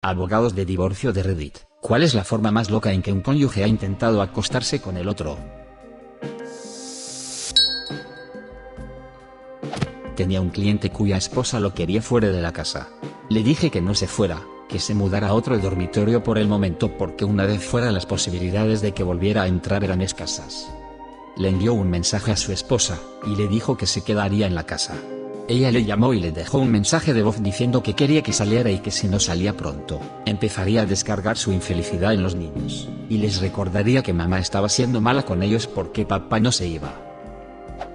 Abogados de divorcio de Reddit. ¿Cuál es la forma más loca en que un cónyuge ha intentado acostarse con el otro? Tenía un cliente cuya esposa lo quería fuera de la casa. Le dije que no se fuera, que se mudara a otro dormitorio por el momento porque una vez fuera las posibilidades de que volviera a entrar eran escasas. Le envió un mensaje a su esposa, y le dijo que se quedaría en la casa. Ella le llamó y le dejó un mensaje de voz diciendo que quería que saliera y que si no salía pronto, empezaría a descargar su infelicidad en los niños, y les recordaría que mamá estaba siendo mala con ellos porque papá no se iba.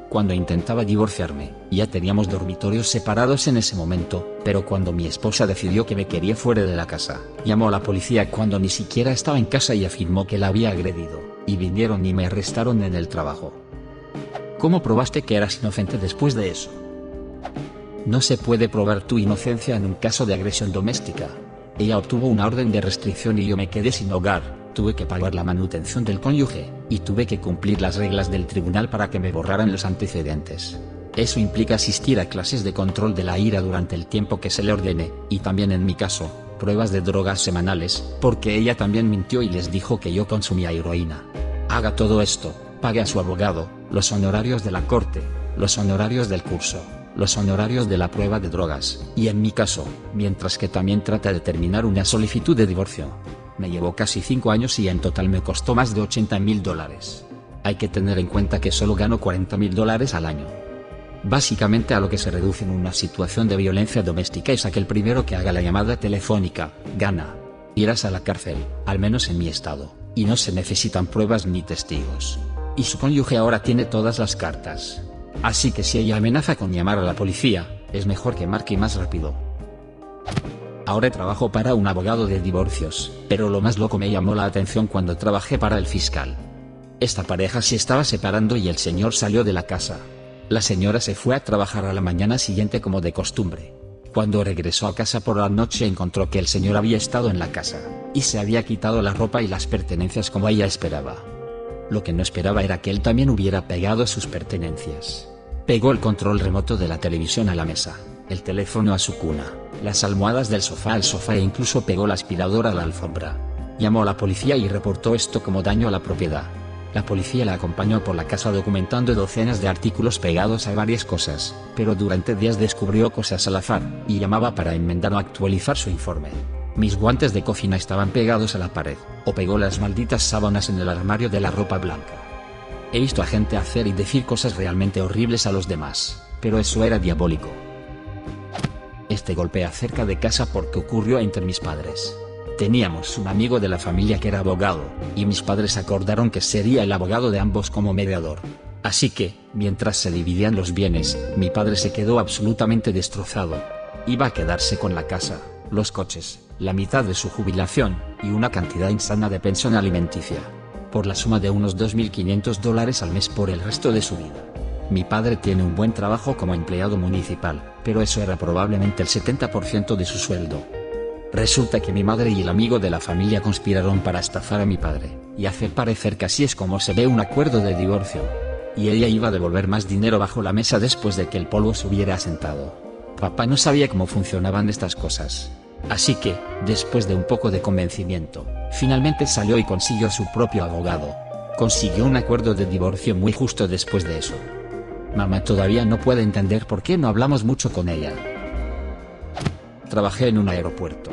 Cuando intentaba divorciarme, ya teníamos dormitorios separados en ese momento, pero cuando mi esposa decidió que me quería fuera de la casa, llamó a la policía cuando ni siquiera estaba en casa y afirmó que la había agredido, y vinieron y me arrestaron en el trabajo. ¿Cómo probaste que eras inocente después de eso? No se puede probar tu inocencia en un caso de agresión doméstica. Ella obtuvo una orden de restricción y yo me quedé sin hogar. Tuve que pagar la manutención del cónyuge, y tuve que cumplir las reglas del tribunal para que me borraran los antecedentes. Eso implica asistir a clases de control de la ira durante el tiempo que se le ordene, y también en mi caso, pruebas de drogas semanales, porque ella también mintió y les dijo que yo consumía heroína. Haga todo esto, pague a su abogado, los honorarios de la corte, los honorarios del curso, los honorarios de la prueba de drogas, y en mi caso, mientras que también trata de terminar una solicitud de divorcio. Me llevó casi 5 años y en total me costó más de $80.000. Hay que tener en cuenta que solo gano $40.000 al año. Básicamente a lo que se reduce en una situación de violencia doméstica es a que el primero que haga la llamada telefónica, gana. Irás a la cárcel, al menos en mi estado, y no se necesitan pruebas ni testigos. Y su cónyuge ahora tiene todas las cartas. Así que si ella amenaza con llamar a la policía, es mejor que marque más rápido. Ahora trabajo para un abogado de divorcios, pero lo más loco me llamó la atención cuando trabajé para el fiscal. Esta pareja se estaba separando y el señor salió de la casa. La señora se fue a trabajar a la mañana siguiente como de costumbre. Cuando regresó a casa por la noche encontró que el señor había estado en la casa, y se había quitado la ropa y las pertenencias como ella esperaba. Lo que no esperaba era que él también hubiera pegado sus pertenencias. Pegó el control remoto de la televisión a la mesa, el teléfono a su cuna, las almohadas del sofá al sofá e incluso pegó la aspiradora a la alfombra. Llamó a la policía y reportó esto como daño a la propiedad. La policía la acompañó por la casa documentando docenas de artículos pegados a varias cosas, pero durante días descubrió cosas al azar, y llamaba para enmendar o actualizar su informe. Mis guantes de cocina estaban pegados a la pared, o pegó las malditas sábanas en el armario de la ropa blanca. He visto a gente hacer y decir cosas realmente horribles a los demás, pero eso era diabólico. Este golpe acerca de casa porque ocurrió entre mis padres. Teníamos un amigo de la familia que era abogado, y mis padres acordaron que sería el abogado de ambos como mediador. Así que, mientras se dividían los bienes, mi padre se quedó absolutamente destrozado. Iba a quedarse con la casa, los coches, la mitad de su jubilación, y una cantidad insana de pensión alimenticia. Por la suma de unos $2.500 al mes por el resto de su vida. Mi padre tiene un buen trabajo como empleado municipal, pero eso era probablemente el 70% de su sueldo. Resulta que mi madre y el amigo de la familia conspiraron para estafar a mi padre, y hacer parecer que así es como se ve un acuerdo de divorcio. Y ella iba a devolver más dinero bajo la mesa después de que el polvo se hubiera asentado. Papá no sabía cómo funcionaban estas cosas. Así que, después de un poco de convencimiento, finalmente salió y consiguió su propio abogado. Consiguió un acuerdo de divorcio muy justo después de eso. Mamá todavía no puede entender por qué no hablamos mucho con ella. Trabajé en un aeropuerto.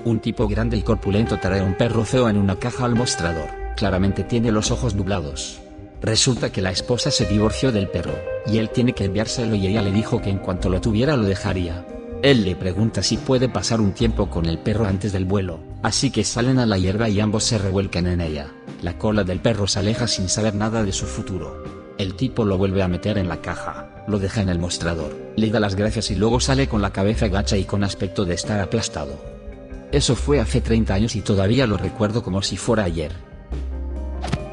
Un tipo grande y corpulento trae un perro feo en una caja al mostrador. Claramente tiene los ojos nublados. Resulta que la esposa se divorció del perro, y él tiene que enviárselo y ella le dijo que en cuanto lo tuviera lo dejaría. Él le pregunta si puede pasar un tiempo con el perro antes del vuelo, así que salen a la hierba y ambos se revuelcan en ella. La cola del perro se aleja sin saber nada de su futuro. El tipo lo vuelve a meter en la caja, lo deja en el mostrador, le da las gracias y luego sale con la cabeza gacha y con aspecto de estar aplastado. Eso fue hace 30 años y todavía lo recuerdo como si fuera ayer.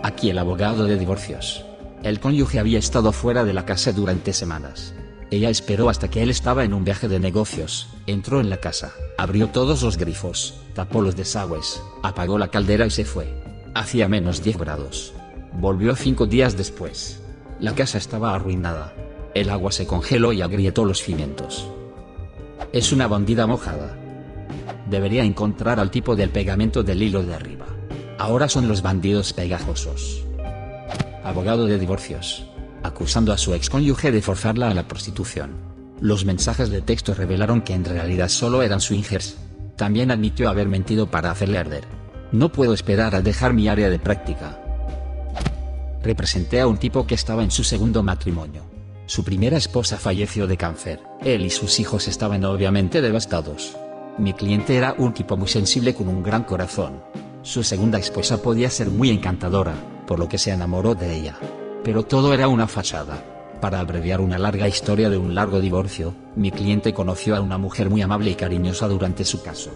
Aquí el abogado de divorcios. El cónyuge había estado fuera de la casa durante semanas. Ella esperó hasta que él estaba en un viaje de negocios, entró en la casa, abrió todos los grifos, tapó los desagües, apagó la caldera y se fue. Hacía menos 10 grados. Volvió 5 días después. La casa estaba arruinada. El agua se congeló y agrietó los cimientos. Es una bandida mojada. Debería encontrar al tipo del pegamento del hilo de arriba. Ahora son los bandidos pegajosos. Abogado de divorcios. Acusando a su excónyuge de forzarla a la prostitución. Los mensajes de texto revelaron que en realidad solo eran swingers. También admitió haber mentido para hacerle arder. No puedo esperar a dejar mi área de práctica. Representé a un tipo que estaba en su segundo matrimonio. Su primera esposa falleció de cáncer. Él y sus hijos estaban obviamente devastados. Mi cliente era un tipo muy sensible con un gran corazón. Su segunda esposa podía ser muy encantadora, por lo que se enamoró de ella. Pero todo era una fachada. Para abreviar una larga historia de un largo divorcio, mi cliente conoció a una mujer muy amable y cariñosa durante su caso.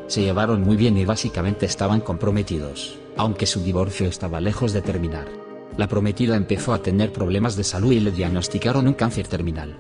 Se llevaron muy bien y básicamente estaban comprometidos, aunque su divorcio estaba lejos de terminar. La prometida empezó a tener problemas de salud y le diagnosticaron un cáncer terminal.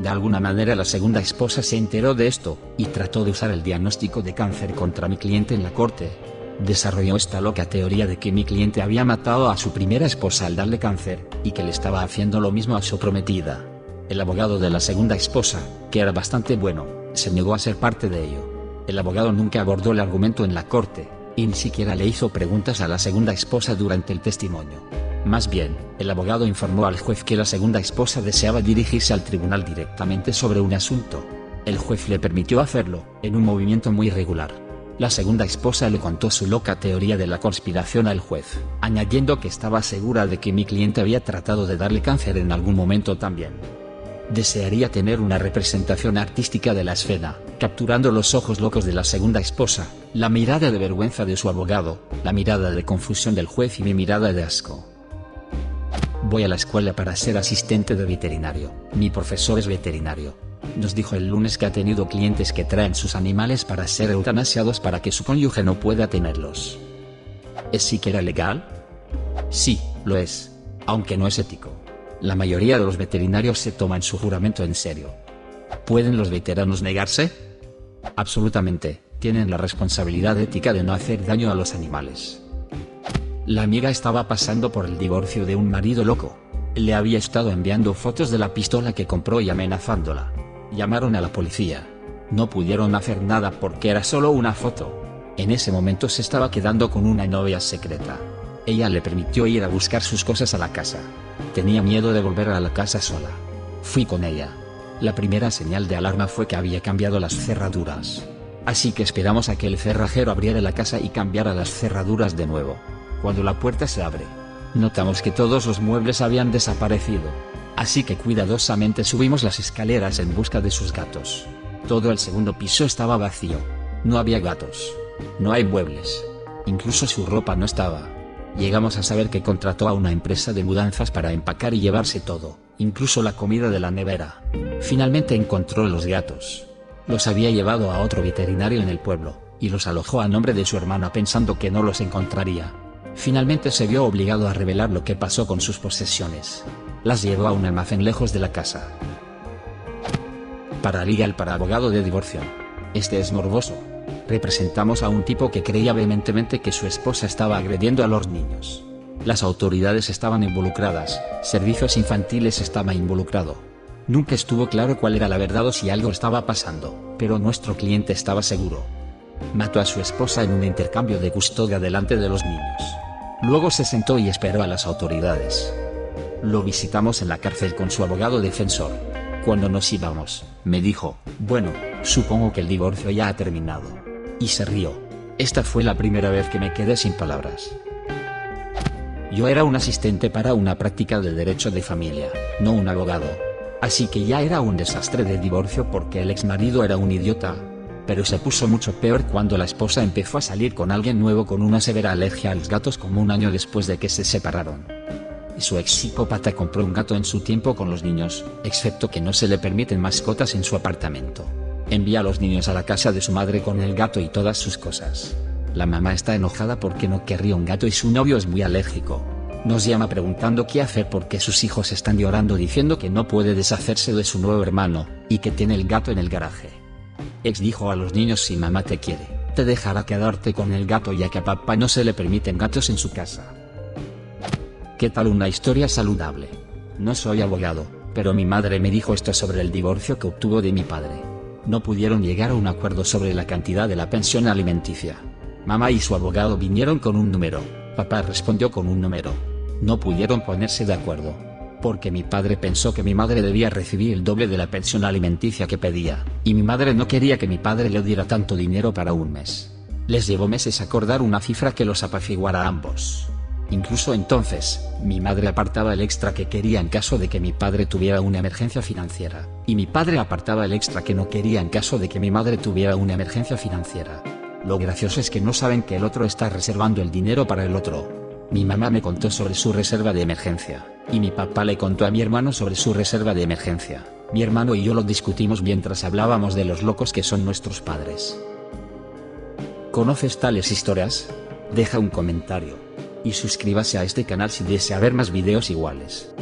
De alguna manera la segunda esposa se enteró de esto, y trató de usar el diagnóstico de cáncer contra mi cliente en la corte. Desarrolló esta loca teoría de que mi cliente había matado a su primera esposa al darle cáncer, y que le estaba haciendo lo mismo a su prometida. El abogado de la segunda esposa, que era bastante bueno, se negó a ser parte de ello. El abogado nunca abordó el argumento en la corte, y ni siquiera le hizo preguntas a la segunda esposa durante el testimonio. Más bien, el abogado informó al juez que la segunda esposa deseaba dirigirse al tribunal directamente sobre un asunto. El juez le permitió hacerlo, en un movimiento muy irregular. La segunda esposa le contó su loca teoría de la conspiración al juez, añadiendo que estaba segura de que mi cliente había tratado de darle cáncer en algún momento también. Desearía tener una representación artística de la escena, capturando los ojos locos de la segunda esposa, la mirada de vergüenza de su abogado, la mirada de confusión del juez y mi mirada de asco. Voy a la escuela para ser asistente de veterinario. Mi profesor es veterinario. Nos dijo el lunes que ha tenido clientes que traen sus animales para ser eutanasiados para que su cónyuge no pueda tenerlos. ¿Es siquiera legal? Sí, lo es, aunque no es ético. La mayoría de los veterinarios se toman su juramento en serio. ¿Pueden los veteranos negarse? Absolutamente, tienen la responsabilidad ética de no hacer daño a los animales. La amiga estaba pasando por el divorcio de un marido loco. Le había estado enviando fotos de la pistola que compró y amenazándola. Llamaron a la policía. No pudieron hacer nada porque era solo una foto. En ese momento se estaba quedando con una novia secreta. Ella le permitió ir a buscar sus cosas a la casa. Tenía miedo de volver a la casa sola. Fui con ella. La primera señal de alarma fue que había cambiado las cerraduras. Así que esperamos a que el cerrajero abriera la casa y cambiara las cerraduras de nuevo. Cuando la puerta se abre, notamos que todos los muebles habían desaparecido. Así que cuidadosamente subimos las escaleras en busca de sus gatos. Todo el segundo piso estaba vacío. No había gatos. No hay muebles. Incluso su ropa no estaba. Llegamos a saber que contrató a una empresa de mudanzas para empacar y llevarse todo, incluso la comida de la nevera. Finalmente encontró los gatos. Los había llevado a otro veterinario en el pueblo, y los alojó a nombre de su hermana pensando que no los encontraría. Finalmente se vio obligado a revelar lo que pasó con sus posesiones. Las llevó a un almacén lejos de la casa. Paralegal para abogado de divorcio. Este es morboso. Representamos a un tipo que creía vehementemente que su esposa estaba agrediendo a los niños. Las autoridades estaban involucradas, servicios infantiles estaba involucrado. Nunca estuvo claro cuál era la verdad o si algo estaba pasando, pero nuestro cliente estaba seguro. Mató a su esposa en un intercambio de custodia delante de los niños. Luego se sentó y esperó a las autoridades. Lo visitamos en la cárcel con su abogado defensor. Cuando nos íbamos, me dijo, bueno, supongo que el divorcio ya ha terminado. Y se rió. Esta fue la primera vez que me quedé sin palabras. Yo era un asistente para una práctica de derecho de familia, no un abogado. Así que ya era un desastre de divorcio porque el exmarido era un idiota. Pero se puso mucho peor cuando la esposa empezó a salir con alguien nuevo con una severa alergia a los gatos como un año después de que se separaron. Su ex psicópata compró un gato en su tiempo con los niños, excepto que no se le permiten mascotas en su apartamento. Envía a los niños a la casa de su madre con el gato y todas sus cosas. La mamá está enojada porque no querría un gato y su novio es muy alérgico. Nos llama preguntando qué hacer porque sus hijos están llorando diciendo que no puede deshacerse de su nuevo hermano, y que tiene el gato en el garaje. Ex dijo a los niños: si mamá te quiere, te dejará quedarte con el gato ya que a papá no se le permiten gatos en su casa. ¿Qué tal una historia saludable? No soy abogado, pero mi madre me dijo esto sobre el divorcio que obtuvo de mi padre. No pudieron llegar a un acuerdo sobre la cantidad de la pensión alimenticia. Mamá y su abogado vinieron con un número, papá respondió con un número. No pudieron ponerse de acuerdo, porque mi padre pensó que mi madre debía recibir el doble de la pensión alimenticia que pedía, y mi madre no quería que mi padre le diera tanto dinero para un mes. Les llevó meses acordar una cifra que los apaciguara a ambos. Incluso entonces, mi madre apartaba el extra que quería en caso de que mi padre tuviera una emergencia financiera, y mi padre apartaba el extra que no quería en caso de que mi madre tuviera una emergencia financiera. Lo gracioso es que no saben que el otro está reservando el dinero para el otro. Mi mamá me contó sobre su reserva de emergencia, y mi papá le contó a mi hermano sobre su reserva de emergencia. Mi hermano y yo lo discutimos mientras hablábamos de los locos que son nuestros padres. ¿Conoces tales historias? Deja un comentario. Y suscríbase a este canal si desea ver más videos iguales.